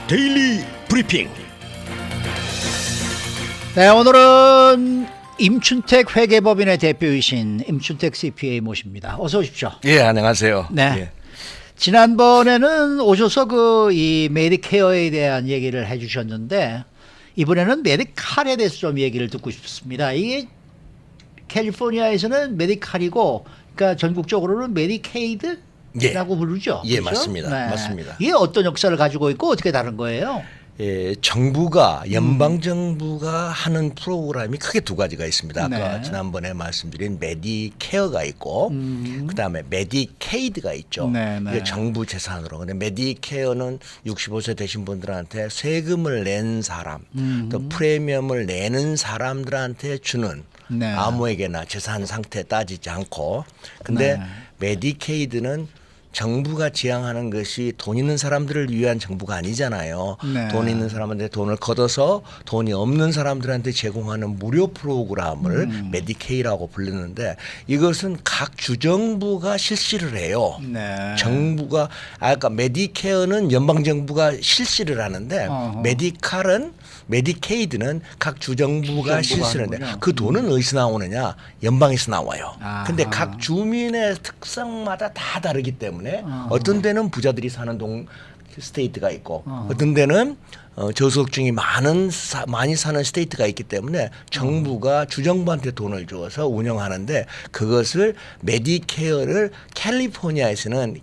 데일리 브리핑. 네, 오늘은 임춘택 회계법인의 대표이신 임춘택 CPA 모십니다. 어서 오십시오. 예, 안녕하세요. 네. 예. 지난번에는 오셔서 이 메디케어에 대한 얘기를 해주셨는데 이번에는 메디칼에 대해서 좀 얘기를 듣고 싶습니다. 이게 캘리포니아에서는 메디칼이고, 그러니까 전국적으로는 메디케이드? 예. 라고 부르죠. 예, 그렇죠? 맞습니다. 맞습니다. 이게 어떤 역사를 가지고 있고 어떻게 다른 거예요? 예, 정부가 연방 정부가 하는 프로그램이 크게 두 가지가 있습니다. 아까 네. 지난번에 말씀드린 메디케어가 있고, 그다음에 메디케이드가 있죠. 네, 네. 이게 정부 재산으로. 근데 메디케어는 65세 되신 분들한테 세금을 낸 사람, 또 프리미엄을 내는 사람들한테 주는, 네. 아무에게나 재산 상태 따지지 않고. 근데 네. 메디케이드는 정부가 지향하는 것이 돈 있는 사람들을 위한 정부가 아니잖아요. 네. 돈 있는 사람한테 돈을 걷어서 돈이 없는 사람들한테 제공하는 무료 프로그램을 메디케이라고 부르는데, 이것은 각 주정부가 실시를 해요. 네. 정부가 아까 메디케어는 연방 정부가 실시를 하는데, 어허. 메디케이드는 각 주정부가 실시를 하는데, 하는군요. 그 돈은 어디서 나오느냐? 연방에서 나와요. 아하. 근데 각 주민의 특성마다 다 다르기 때문에 어떤 데는 부자들이 사는 스테이트가 있고, 어떤 데는 저소득층이 많이 사는 스테이트가 있기 때문에 정부가 주정부한테 돈을 주어서 운영하는데, 그것을 메디케어를 캘리포니아에서는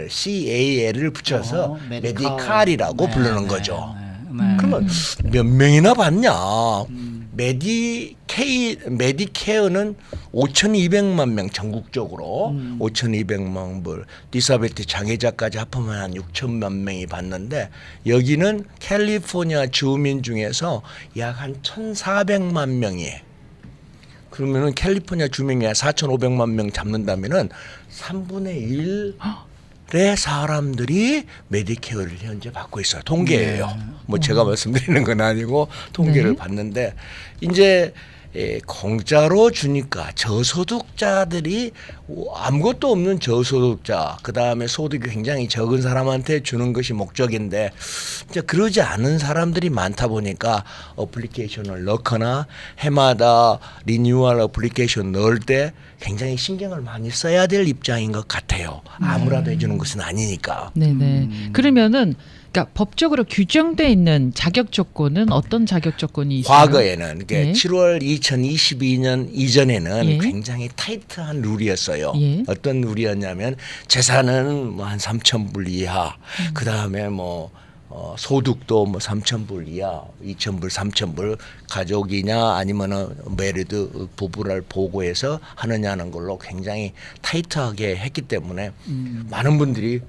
CAL을 붙여서 메디칼이라고 네, 부르는 네, 거죠. 네. 그러면 몇 명이나 받냐? 메디케어는 5,200만 명 전국적으로 5,200만 불, 디사빌티 장애자까지 합하면 한 6천만 명이 받는데, 여기는 캘리포니아 주민 중에서 약 한 1,400만 명이, 그러면은 캘리포니아 주민이 4,500만 명 잡는다면은 3분의 1의 사람들이 메디케어를 현재 받고 있어요. 통계예요. 뭐 제가 말씀드리는 건 아니고 통계를 네. 받는데, 이제 공짜로 주니까 저소득자들이, 아무것도 없는 저소득자, 그다음에 소득이 굉장히 적은 사람한테 주는 것이 목적인데, 이제 그러지 않은 사람들이 많다 보니까 어플리케이션을 넣거나 해마다 리뉴얼 어플리케이션 넣을 때 굉장히 신경을 많이 써야 될 입장인 것 같아요. 아무라도 해주는 것은 아니니까. 네네. 그러면은 그러니까 법적으로 규정돼 있는 자격 조건은 어떤 자격 조건이 있어요? 과거에는 이게 예. 7월 2022년 이전에는 예. 굉장히 타이트한 룰이었어요. 예. 어떤 룰이었냐면, 재산은 뭐 한 3,000불 이하, 그다음에 뭐 소득도 뭐 3,000불 이하, 2,000불, 3,000불, 가족이냐 아니면은 메리드 부부를 보고해서 하느냐는 걸로 굉장히 타이트하게 했기 때문에 많은 분들이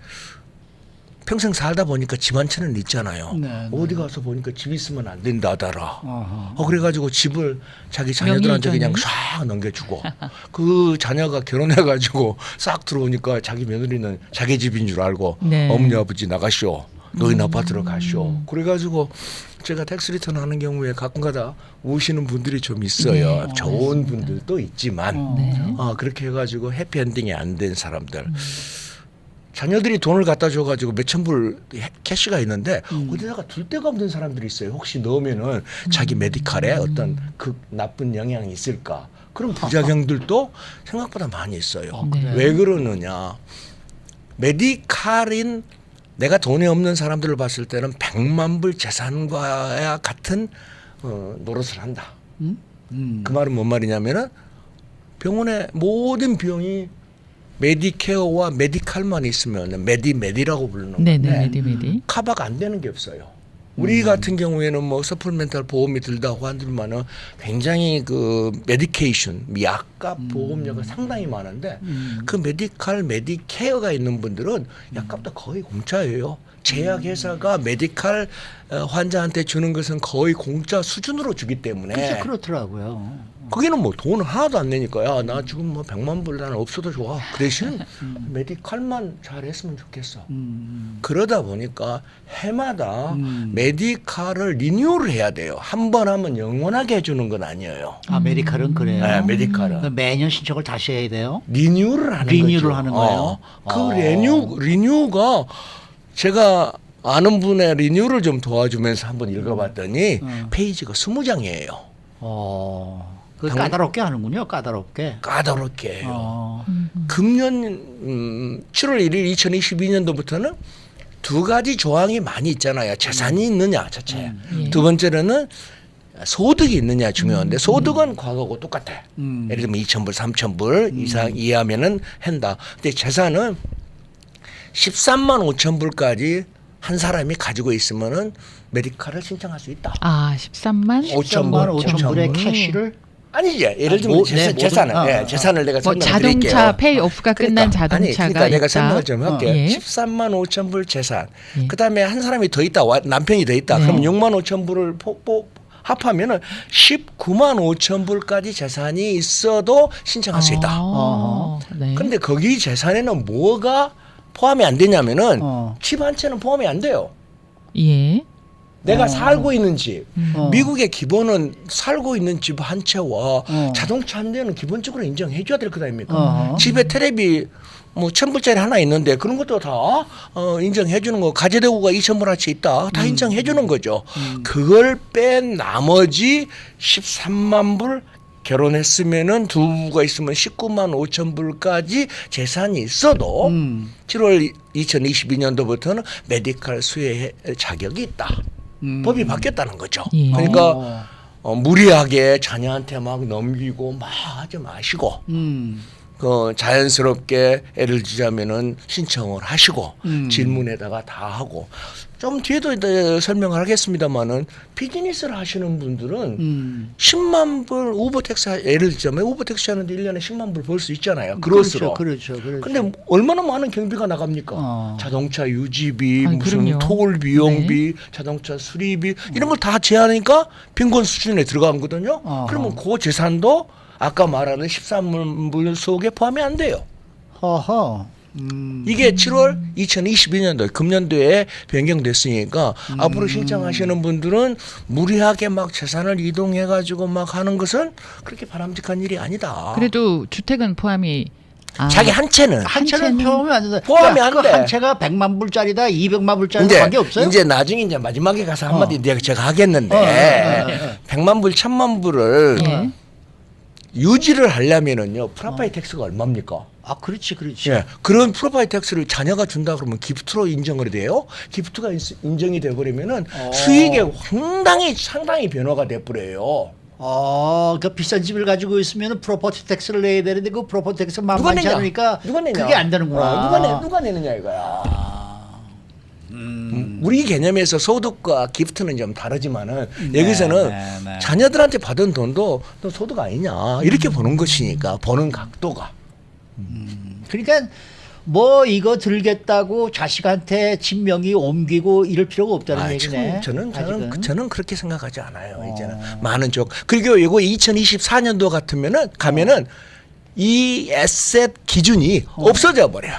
평생 살다 보니까 집 한 채는 있잖아요. 네, 어디 가서 보니까 집 있으면 안 된다더라. 어허. 그래가지고 집을 자기 자녀들한테 그냥 싹 넘겨주고, 그 자녀가 결혼해가지고 싹 들어오니까 자기 며느리는 자기 집인 줄 알고, 네. 어머니 아버지 나가시오, 노인 아파트로 가시오. 그래가지고 제가 텍스 리턴 하는 경우에 가끔가다 우시는 분들이 좀 있어요. 네. 좋은 분들도 있지만 네. 그렇게 해가지고 해피엔딩이 안 된 사람들. 자녀들이 돈을 갖다 줘가지고 몇천 불 캐시가 있는데 어디다가 둘 데가 없는 사람들이 있어요. 혹시 넣으면은 자기 메디칼에 어떤 그 나쁜 영향이 있을까? 그런 부작용들도 생각보다 많이 있어요. 네. 왜 그러느냐? 메디칼인, 내가 돈이 없는 사람들을 봤을 때는 100만 불 재산과 같은 노릇을 한다. 그 말은 뭔 말이냐면은, 병원의 모든 비용이 메디케어와 메디칼만 있으면 메디라고 부르는 건데, 네네. 메디. 커버가 안 되는 게 없어요. 우리 같은 경우에는 뭐 서플멘탈 보험이 들다고 한들만은 굉장히 그 메디케이션, 약값 보험료가 상당히 많은데, 그 메디칼, 메디케어가 있는 분들은 약값도 거의 공짜예요. 제약회사가 메디칼 환자한테 주는 것은 거의 공짜 수준으로 주기 때문에. 진짜 그렇더라고요. 거기는 뭐 돈을 하나도 안 내니까, 야, 나 지금 뭐 100만 불 나는 없어도 좋아. 그 대신 메디칼만 잘했으면 좋겠어. 그러다 보니까 해마다 메디칼을 리뉴얼을 해야 돼요. 한 번 하면 영원하게 해주는 건 아니에요. 아, 메디칼은 그래요? 네, 메디칼은. 그럼 매년 신청을 다시 해야 돼요? 리뉴얼을 하는 리뉴얼을 거죠. 하는 거예요? 그 리뉴가 제가 아는 분의 리뉴를 좀 도와주면서 한번 읽어봤더니 음. 페이지가 20장이에요. 그 당- 까다롭게 하는군요. 까다롭게. 까다롭게 해요. 어. 금년 7월 1일 2022년도부터는 두 가지 조항이 많이 있잖아요. 재산이 있느냐 첫째. 예. 두 번째로는 소득이 있느냐 중요한데 소득은 과거하고 똑같아. 예를 들면 2,000불, 3,000불 이상 이하면은 한다. 근데 재산은 13만 5천 불까지 한 사람이 가지고 있으면은 메디칼을 신청할 수 있다. 아 13만 5천 5천 불의 5천 불. 캐시를 아니지. 예를 들면 재산을 재산을 내가 뭐 설명을 드릴게요. 자동차 페이오프가 끝난 아니, 자동차가 그러니까 내가 있다. 설명을 좀 할게. 예. 13만 5천 불 재산. 예. 그다음에 한 사람이 더 있다. 남편이 더 있다. 네. 그럼 6만 5천 불을 합하면은 19만 5천 불까지 재산이 있어도 신청할 수 있다. 네. 근데 거기 재산에는 뭐가 포함이 안 되냐면은 어. 집 한 채는 포함이 안 돼요. 예. 내가 살고 있는 집. 어. 미국의 기본은 살고 있는 집 한 채와 어. 자동차 한 대는 기본적으로 인정해 줘야 될 것 아닙니까? 어허. 집에 테레비 뭐 1,000불짜리 하나 있는데 그런 것도 다 인정해 주는 거. 가재대구가 2,000불어치 있다. 다 인정해 주는 거죠. 그걸 뺀 나머지 13만 불 결혼했으면은 두 부부가 있으면 19만 5천 불까지 재산이 있어도 7월 2022년도부터는 메디칼 수혜 자격이 있다. 법이 바뀌었다는 거죠. 예. 그러니까 무리하게 자녀한테 막 넘기고 막 하지 마시고 그 자연스럽게 애를 주자면은 신청을 하시고 질문에다가 다 하고 좀 뒤에도 설명을 하겠습니다만은 비즈니스를 하시는 분들은 10만 불 오버택스 예를 들자면 오버택스 하는데 1년에 10만 불 벌 수 있잖아요. 그로스로. 그렇죠. 근데 얼마나 많은 경비가 나갑니까? 어. 자동차 유지비, 아니, 무슨 그럼요. 토ල් 비용비, 자동차 수리비 이런 걸 다 제하니까 빈곤 수준에 들어가거든요. 어허. 그러면 그 재산도 아까 말하는 13만 불 속에 포함이 안 돼요. 허허. 이게 7월 2022년도 금년도에 변경됐으니까 앞으로 신청하시는 분들은 무리하게 막 재산을 이동해 가지고 막 하는 것은 그렇게 바람직한 일이 아니다. 그래도 주택은 포함이 자기 한 채는 한 채는 채는 포함이 안 된다. 포함이 안 돼. 한 채가 100만 불짜리다, 200만 불짜리다 관계 없어요? 이제 나중에 이제 마지막에 가서 한마디 제가 하겠는데 어. 100만 불, 1000만 불을 예. 유지를 하려면은요 프로파이 텍스가 얼마입니까? 아, 그렇지. 예, 그런 프로파이 텍스를 자녀가 준다 그러면 기프트로 인정을 돼요. 기프트가 인정이 돼 버리면은 수익에 상당히 변화가 돼 버려요. 그 비싼 집을 가지고 있으면 프로퍼티 텍스를 내야 되는데 그 프로퍼티 텍스 누가 만만치 내냐? 않으니까 누가 내냐? 그게 안 되는구나. 누가 내느냐 이거야. 우리 개념에서 소득과 기프트는 좀 다르지만은 여기서는 네. 자녀들한테 받은 돈도 너 소득 아니냐 이렇게 보는 것이니까 보는 각도가. 그러니까 뭐 이거 들겠다고 자식한테 진명이 옮기고 이럴 필요가 없다는 얘기네. 저는 그렇게 생각하지 않아요. 이제는 많은 쪽 그리고 이거 2024년도 같으면은 가면은 이 에셋 기준이 없어져 버려.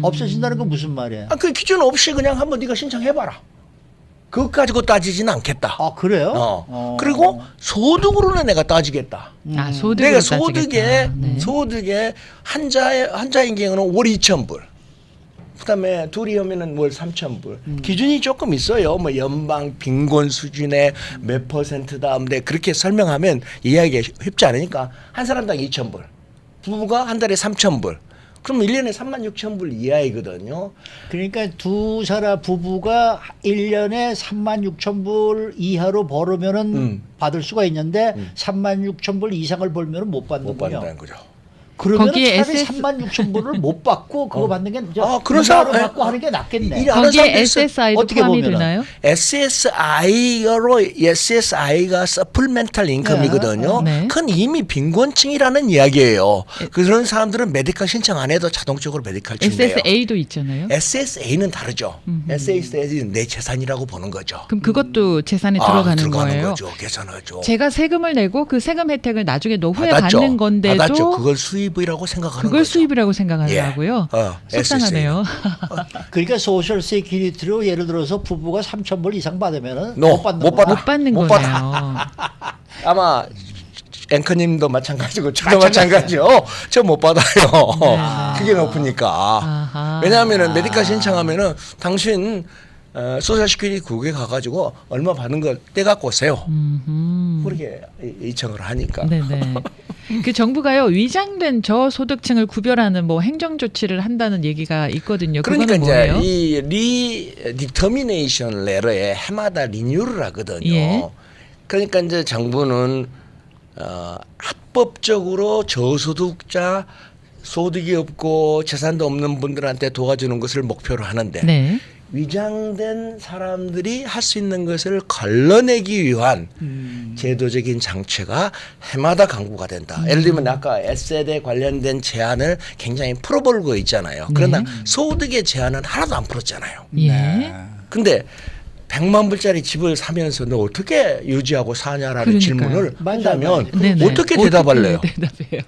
없어진다는 건 무슨 말이에요? 그 기준 없이 그냥 한번 네가 신청해봐라. 그것 가지고 따지지는 않겠다. 아, 그래요? 그리고 소득으로는 내가 따지겠다. 소득으로 내가 따지겠다. 네. 소득에 한자인 경우는 월 2,000불. 그다음에 둘이 하면은 월 3,000불. 기준이 조금 있어요. 뭐 연방 빈곤 수준의 몇 퍼센트다. 근데 그렇게 설명하면 이해하기가 쉽지 않으니까 한 사람당 2,000불. 부부가 한 달에 3,000불. 그럼 1년에 36,000불 이하이거든요. 그러니까 두 사람 부부가 1년에 36,000불 이하로 벌으면은 받을 수가 있는데 36,000불 이상을 벌면은 못 못 받는군요. 받는다는 거죠. 그러면 거기에 차라리 SS 36,000불을 못 받고 그거 받는 게 그런 사람 받고 하는 게 낫겠네. 일 안 하는 거기에 사람도 있어요. SSI도 어떻게 포함이 보면은. 되나요? SSI가 서플멘탈 인컴이거든요. 네. 그건 이미 빈곤층이라는 이야기예요. 그런 사람들은 메디칼 신청 안 해도 자동적으로 메디칼 준대요. SSA도 있잖아요. SSA는 다르죠. SSA는 내 재산이라고 보는 거죠. 그럼 그것도 재산에 들어가는 거예요. 거죠. 계산하죠. 제가 세금을 내고 그 세금 혜택을 나중에 노후에 받았죠. 받는 건데도 받았죠. 그걸 수입이라고 생각하는 그걸 거죠. 수입이라고 생각하더라고요. 속상하네요. 그러니까 소셜 세큐리티로 예를 들어서 부부가 3,000불 이상 받으면은 No, 못 받는 못 거야. 받아. 못 받는 못 거네요. 아마 앵커님도 마찬가지고 저도 마찬가지요. 저 못 받아요. 그게 높으니까. 아하. 왜냐하면은 메디칼 신청하면은 당신 소셜 시큐리티 국에 가가지고 얼마 받은 거 떼갖고 오세요. 음흠. 그렇게 요청을 하니까. 네네. 그 정부가요 위장된 저소득층을 구별하는 뭐 행정 조치를 한다는 얘기가 있거든요. 그러니까 그거는 이제 뭐예요? 이 리디터미네이션 레터에 해마다 리뉴얼을 하거든요. 예. 그러니까 이제 정부는 합법적으로 저소득자 소득이 없고 재산도 없는 분들한테 도와주는 것을 목표로 하는데 네. 위장된 사람들이 할 수 있는 것을 걸러내기 위한 제도적인 장치가 해마다 강구가 된다. 예를 들면 아까 S세대 관련된 제한을 굉장히 풀어버리고 있잖아요. 그러나 소득의 제한은 하나도 안 풀었잖아요. 예. 근데 100만 불짜리 집을 사면서 너 어떻게 유지하고 사냐라는 그러니까요. 질문을 한다면 네네. 어떻게 대답할래요? 대답해요.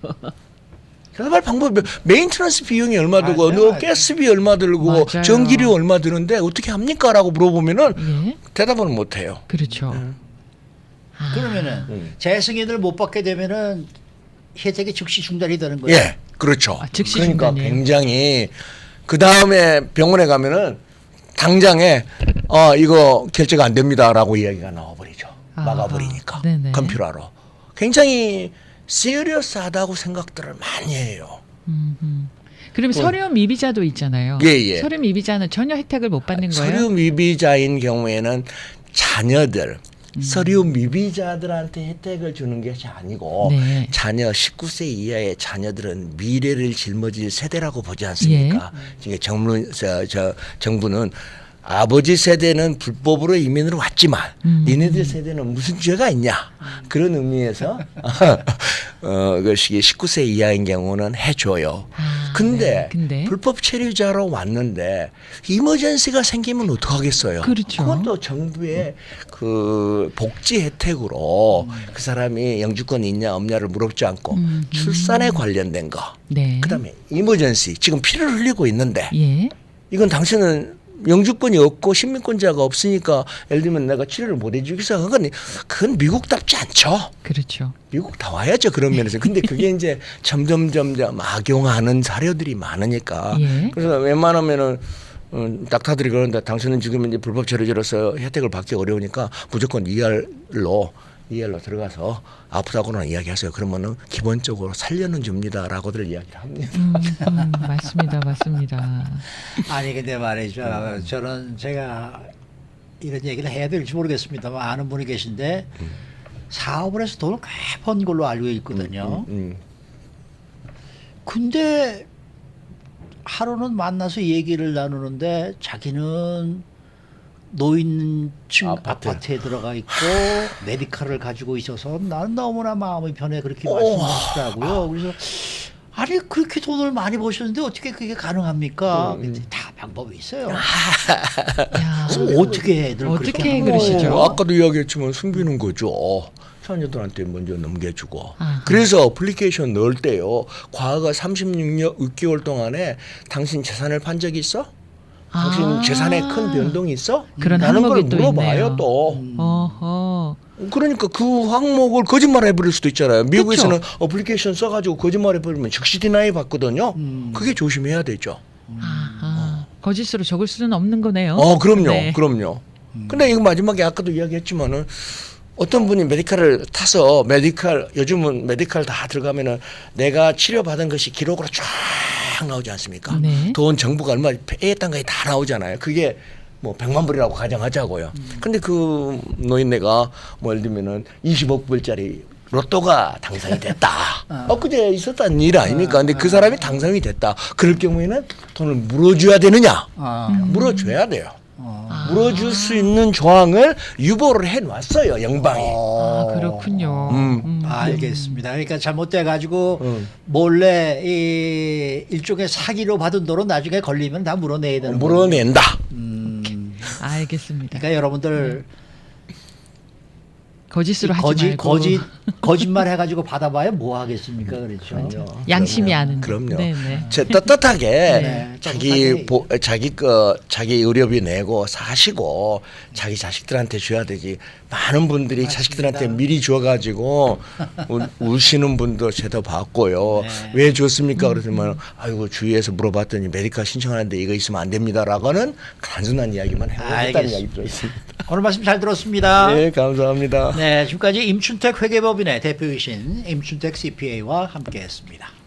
대답할 방법이 메인트런스 비용이 얼마 들고 맞아요, 너 맞아요. 가스비 얼마 들고 맞아요. 전기료 얼마 드는데 어떻게 합니까라고 물어보면은 예. 대답을 못 해요. 그렇죠. 아. 그러면은 재승인을 못 받게 되면은 혜택이 즉시 중단이 되는 거예요. 예, 그렇죠. 아, 즉시 그러니까 중단이에요? 굉장히 그 다음에 병원에 가면은 당장에 이거 결제가 안 됩니다라고 이야기가 나와버리죠. 아, 막아버리니까 네네. 컴퓨터로. 굉장히 시리어스하다고 생각들을 많이 해요. 그럼 서류 미비자도 있잖아요. 예. 서류 미비자는 전혀 혜택을 못 받는 거예요? 서류 미비자인 경우에는 자녀들 서류 미비자들한테 혜택을 주는 것이 아니고 네. 자녀 19세 이하의 자녀들은 미래를 짊어질 세대라고 보지 않습니까? 지금 정부는 아버지 세대는 불법으로 이민으로 왔지만 니네들 세대는 무슨 죄가 있냐 그런 의미에서 그것이 19세 이하인 경우는 해줘요. 아, 근데, 네. 근데 불법 체류자로 왔는데 이머전시가 생기면 어떡하겠어요? 그렇죠. 그것도 정부의 그 복지 혜택으로 그 사람이 영주권이 있냐 없냐를 물어보지 않고 출산에 관련된 거. 네. 그다음에 이머전시 지금 피를 흘리고 있는데 예. 이건 당신은 영주권이 없고 시민권자가 없으니까 예를 들면 내가 치료를 못 해주겠어. 그건 미국답지 않죠. 그렇죠. 미국 다 와야죠 그런 면에서. 근데 그게 이제 점점 악용하는 사례들이 많으니까. 예. 그래서 웬만하면은 닥터들이 그러는데 당신은 지금 이제 불법 체류자로서 혜택을 받기 어려우니까 무조건 ER로 들어가서 아프다고는 이야기하세요. 그러면은 기본적으로 살려는 줍니다라고들 이야기를 합니다. 맞습니다. 아니 근데 말이죠. 저는 제가 이런 얘기를 해야 될지 모르겠습니다만 아는 분이 계신데 사업을 해서 돈을 꽤 번 걸로 알고 있거든요. 근데 하루는 만나서 얘기를 나누는데 자기는 노인층 아파트에 들어가 있고 메디칼을 가지고 있어서 나는 너무나 마음이 편해 그렇게 말씀하시더라고요. 그래서 아니 그렇게 돈을 많이 버셨는데 어떻게 그게 가능합니까? 다 방법이 있어요. 야, 그럼 어떻게 애들 어떻게 그렇게 하는 그러시죠? 거예요? 아까도 이야기했지만 숨기는 거죠. 자녀들한테 먼저 넘겨주고. 아하. 그래서 어플리케이션 넣을 때요. 과거 36개월 동안에 당신 재산을 판 적이 있어? 당신 아. 재산에 큰 변동이 있어? 그런 라는 걸 항목이 또 물어봐요 있네요. 또. 어허. 그러니까 그 항목을 거짓말 해버릴 수도 있잖아요. 미국에서는 그쵸? 어플리케이션 써가지고 거짓말 해버리면 즉시 디나이 받거든요. 그게 조심해야 되죠. 아하. 거짓으로 적을 수는 없는 거네요. 그럼요. 네. 그럼요. 근데 이거 마지막에 아까도 이야기했지만은 어떤 분이 메디칼을 타서 요즘은 메디칼 다 들어가면은 내가 치료받은 것이 기록으로 쫙 나오지 않습니까? 네. 돈 정부가 얼마 페이했던 것이 다 나오잖아요. 그게 뭐 100만 불이라고 가정하자고요. 근데 그 노인네가 뭐 예를 들면은 20억 불짜리 로또가 당선이 됐다. 엊그제 있었던 일 아닙니까? 근데 그 사람이 당선이 됐다. 그럴 경우에는 돈을 물어줘야 되느냐? 물어줘야 돼요. 물어줄 수 있는 조항을 유보를 해놨어요. 영방이. 아, 그렇군요. 알겠습니다. 그러니까 잘못돼 가지고 몰래 이 일종의 사기로 받은 돈은 나중에 걸리면 다 물어내야 되는 거예요. 물어낸다. 알겠습니다. 그러니까 여러분들 거짓으로 하지 말고 거짓말 해가지고 받아봐야 뭐 하겠습니까, 그렇죠? 양심이 아는. 그럼요. 네네. 떳떳하게 네, 자기 떳떳하게. 자기 의료비 내고 사시고 자기 자식들한테 줘야 되지. 많은 분들이 맞습니다. 자식들한테 미리 줘가지고 우시는 분도 제도 봤고요. 네. 왜 줬습니까? 그러면 아이고 주위에서 물어봤더니 메디카 신청하는데 이거 있으면 안 됩니다라고는 단순한 이야기만 해보겠다는 알겠습니다. 이야기 들어있습니다. 오늘 말씀 잘 들었습니다. 네, 감사합니다. 네, 지금까지 임춘택 회계법인의 대표이신 임춘택 CPA와 함께했습니다.